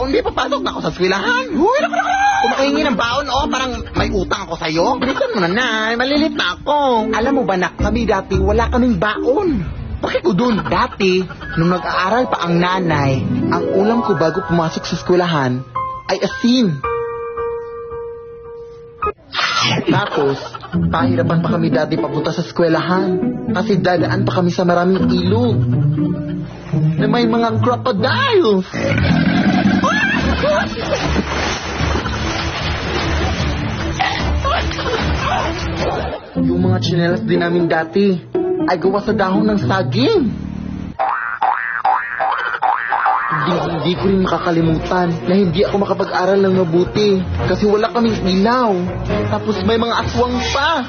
baon, di papasok na ako sa eskwelahan. Huy, kumakahingi ng baon, parang may utang ako sa'yo. Bilisan mo na, Nay, malilit na ako. Alam mo ba, nak, kami dati wala kaming baon. Bakit ko dun? Dati, nung nag-aaral pa ang nanay, ang ulam ko bago pumasok sa eskwelahan ay asin. Tapos, pahirapan pa kami dati papunta sa eskwelahan kasi dadaan pa kami sa maraming ilog na may mga crocodiles. Yung mga tsinelas din namin dati ay gawa sa dahon ng saging. Hindi ko rin makakalimutan na hindi ako makapag-aral ng mabuti kasi wala kaming ilaw. Tapos may mga aswang pa.